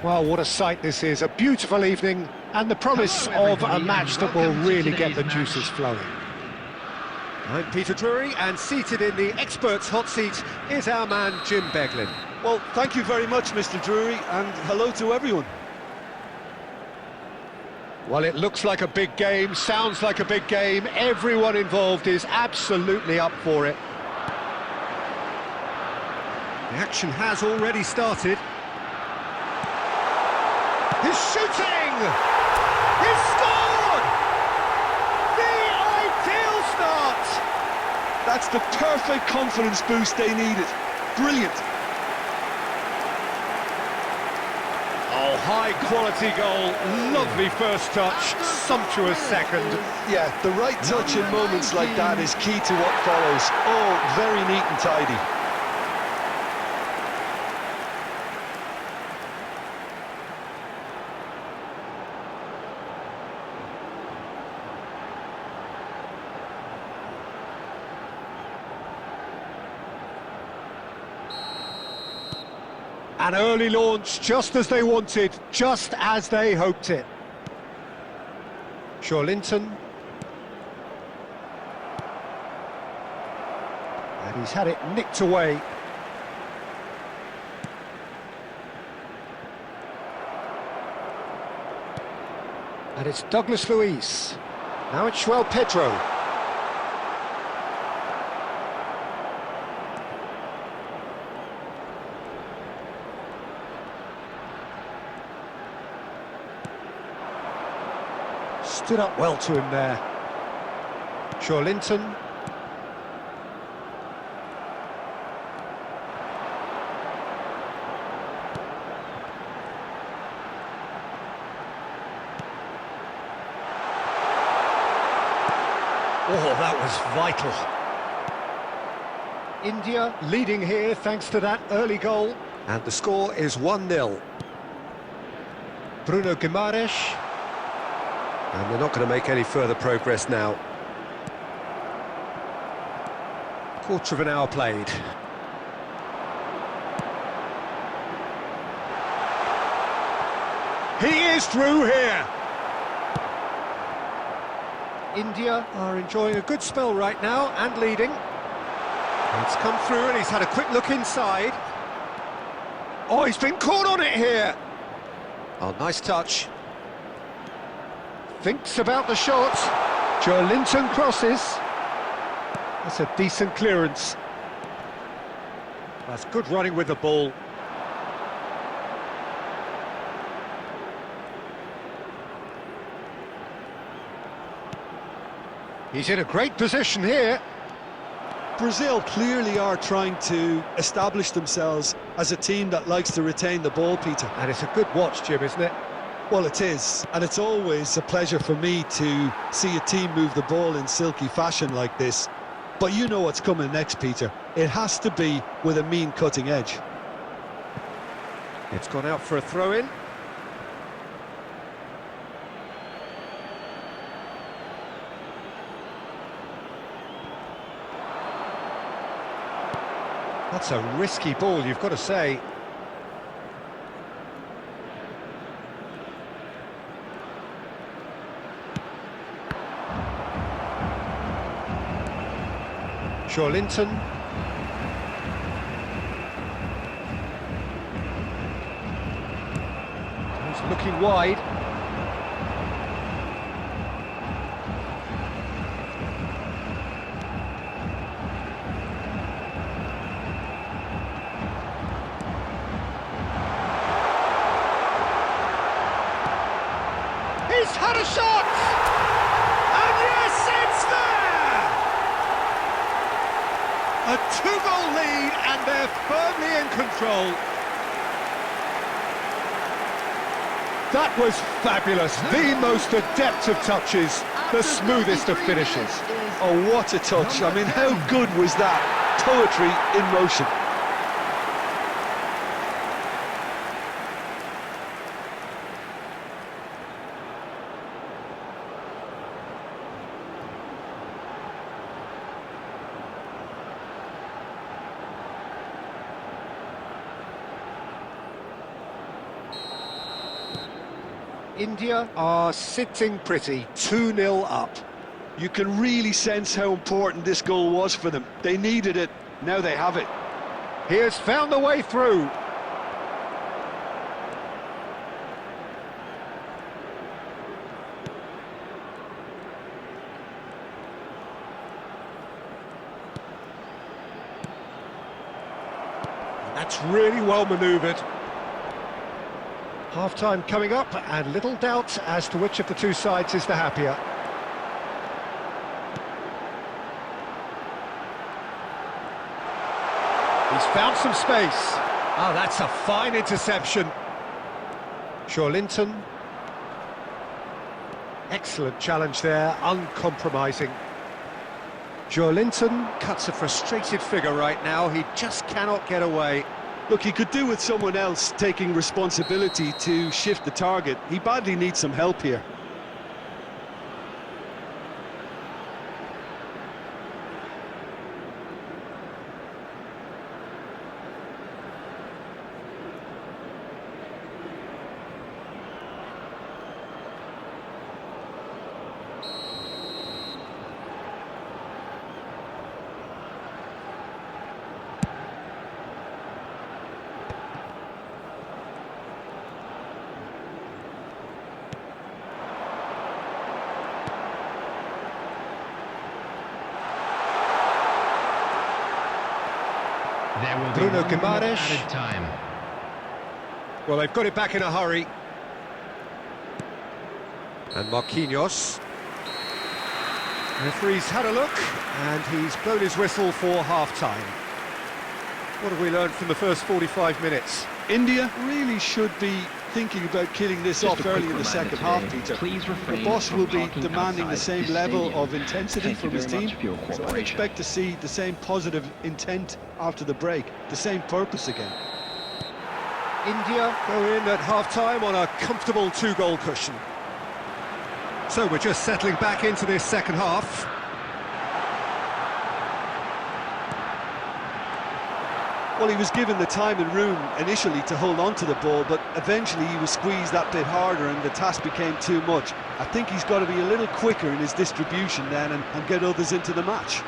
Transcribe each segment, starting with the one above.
Well, what a sight this is, a beautiful evening, and the promise of a match that will really get the juices flowing. I'm Peter Drury, and seated in the experts' hot seat is our man Jim Beglin. Well, thank you very much, Mr. Drury, and hello to everyone. Well, it looks like a big game, sounds like a big game, everyone involved is absolutely up for it. The action has already started. He's shooting! He's scored! The ideal start! That's the perfect confidence boost they needed. Brilliant. Oh, high-quality goal, lovely first touch, sumptuous second. Yeah, the right touch in moments like that is key to what follows. Oh, very neat and tidy. An early launch, just as they wanted, just as they hoped it. Linton. And he's had it nicked away. And it's Douglas Luiz. Now it's Pedro. Stood up well to him there. Linton. Oh, that was vital. India leading here thanks to that early goal. And the score is 1-0. Bruno Guimaraes. And they're not going to make any further progress now. Quarter of an hour played. He is through here! India are enjoying a good spell right now and leading. It's come through and he's had a quick look inside. Oh, he's been caught on it here! Oh, nice touch. Thinks about the shot. Linton crosses. That's a decent clearance. That's good running with the ball. He's in a great position here. Brazil clearly are trying to establish themselves as a team that likes to retain the ball, Peter. And it's a good watch, Jim, isn't it? Well, it is, and it's always a pleasure for me to see a team move the ball in silky fashion like this. But you know what's coming next, Peter. It has to be with a mean cutting edge. It's gone out for a throw-in. That's a risky ball, you've got to say. Linton. He's looking wide. He's had a shot! And yes, it's there! A two-goal lead, and they're firmly in control. That was fabulous. The most adept of touches, the smoothest of finishes. Oh, what a touch. I mean, how good was that? Poetry in motion. India are sitting pretty, 2-0 up. You can really sense how important this goal was for them. They needed it, now they have it. He has found the way through. That's really well manoeuvred. Half-time coming up, and little doubt as to which of the two sides is the happier. He's found some space. Oh, that's a fine interception. Linton. Excellent challenge there, uncompromising. Linton cuts a frustrated figure right now. He just cannot get away. Look, he could do with someone else taking responsibility to shift the target. He badly needs some help here. There will be Bruno 1 minute Guimaraes. added time. Well, they've got it back in a hurry. And Marquinhos. The referee's had a look, and he's blown his whistle for half-time. What have we learned from the first 45 minutes? India really should be thinking about killing this Just off a early quick in the reminder second half, today, Peter. please refrain The boss from will be parking demanding the outside same this level stadium. of intensity Thank you from his very team. much for your So I cooperation. expect to see the same positive intent after the break, the same purpose again. India go in at half-time on a comfortable 2-goal cushion. So we're just settling back into this second half. Well, he was given the time and room initially to hold on to the ball, but eventually he was squeezed that bit harder and the task became too much. I think he's got to be a little quicker in his distribution then and get others into the match.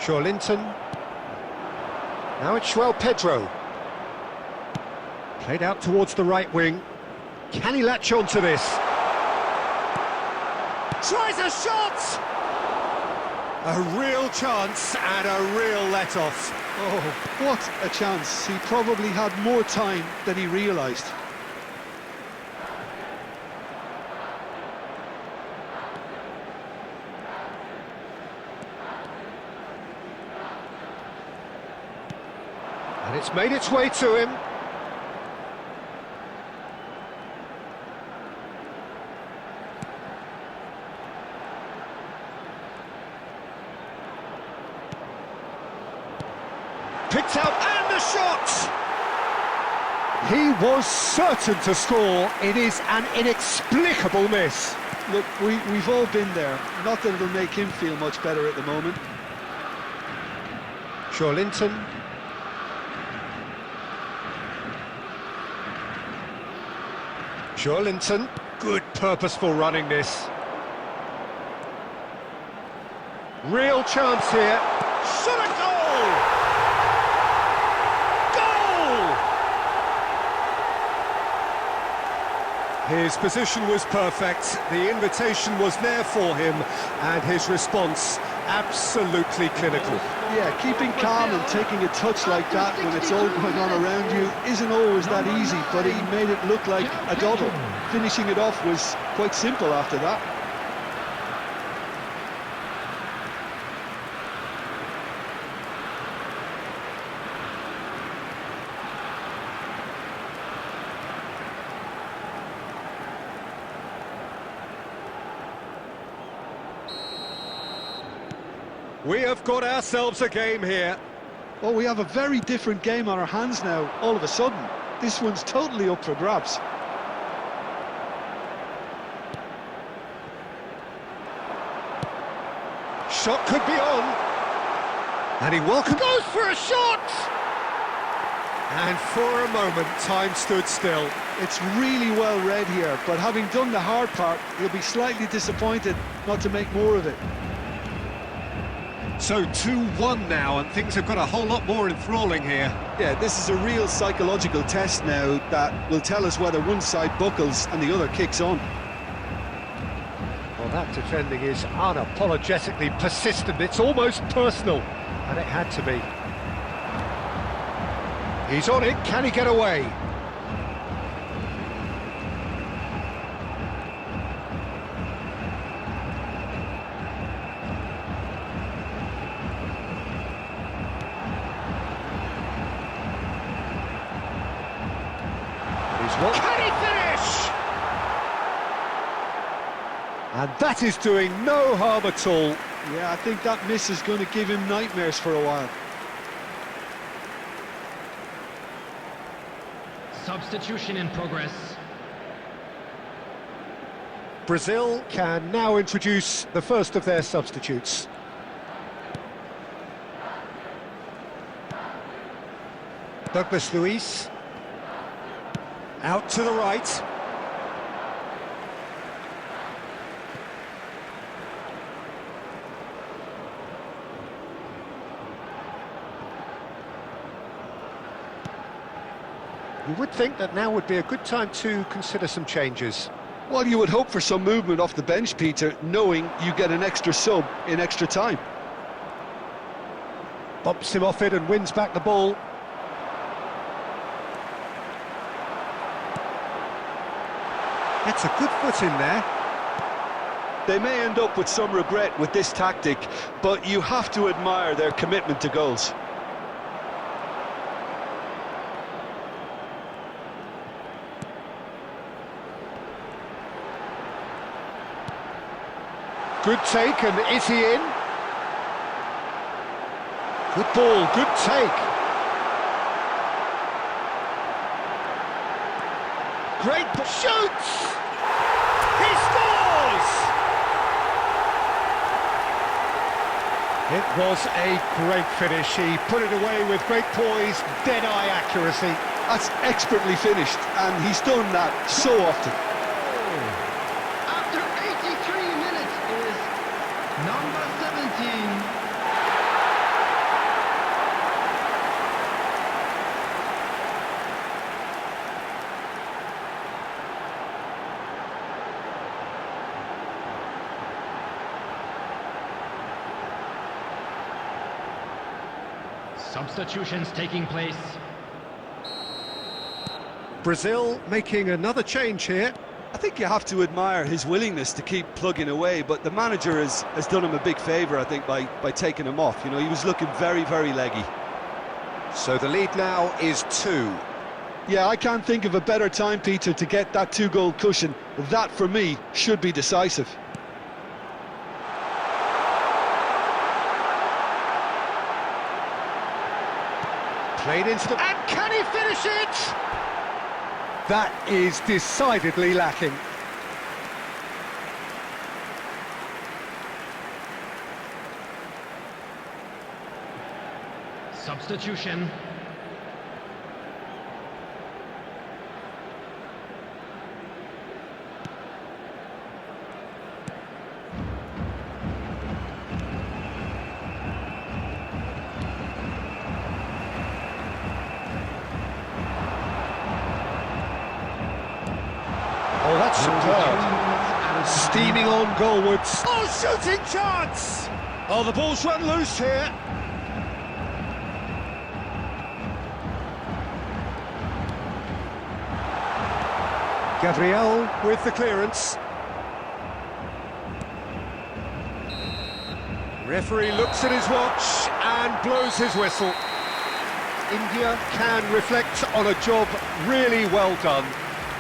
Linton. Now it's João Pedro. Played out towards the right wing. Can he latch on to this? Tries a shot! A real chance and a real let-off. Oh, what a chance. He probably had more time than he realised. And it's made its way to him. Picked out, and the shot! He was certain to score. It is an inexplicable miss. Look, we've all been there. Not that it'll make him feel much better at the moment. Linton. Linton, good purposeful running this. Real chance here. Shot a goal! Goal! His position was perfect, the invitation was there for him, and his response absolutely clinical. Yeah, keeping calm and taking a touch like that when it's all going on around you isn't always that easy, but he made it look like a double. Finishing it off was quite simple after that. We have got ourselves a game here. Well, we have a very different game on our hands now, all of a sudden. This one's totally up for grabs. Shot could be on. And he welcomes... goes for a shot! And for a moment, time stood still. It's really well read here, but having done the hard part, he'll be slightly disappointed not to make more of it. So 2-1 now, and things have got a whole lot more enthralling here. Yeah, this is a real psychological test now that will tell us whether one side buckles and the other kicks on. Well, that defending is unapologetically persistent. It's almost personal, and it had to be. He's on it. Can he get away? Can he finish? And that is doing no harm at all. Yeah, I think that miss is going to give him nightmares for a while. Substitution in progress. Brazil can now introduce the first of their substitutes. Douglas Luiz. Out to the right. You would think that now would be a good time to consider some changes. Well, you would hope for some movement off the bench, Peter, knowing you get an extra sub in extra time. Bumps him off it and wins back the ball. Gets a good foot in there. They may end up with some regret with this tactic, but you have to admire their commitment to goals. Good take, and is he in? Good ball, good take. Great shoots! He scores! It was a great finish. He put it away with great poise, dead-eye accuracy. That's expertly finished, and he's done that so often. After 83 minutes is number 17. Substitutions taking place. Brazil making another change here. I think you have to admire his willingness to keep plugging away, but the manager has done him a big favour, I think, by taking him off. You know, he was looking very, very leggy. So the lead now is 2. Yeah, I can't think of a better time, Peter, to get that 2-goal cushion. That, for me, should be decisive. Played into the... And can he finish it? That is decidedly lacking. Substitution. Oh, that's superb. Steaming on goalwards. Oh, shooting chance! Oh, the ball's run loose here. Gabriel with the clearance. Referee looks at his watch and blows his whistle. India can reflect on a job really well done.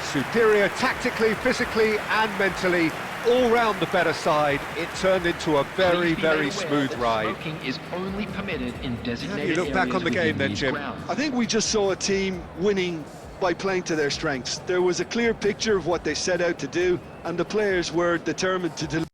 Superior tactically, physically and mentally, all round the better side. It turned into a very, very smooth ride. Smoking is only permitted in How designated do you look back areas on the game within then, these Jim? grounds. I think we just saw a team winning by playing to their strengths. There was a clear picture of what they set out to do, and the players were determined to deliver.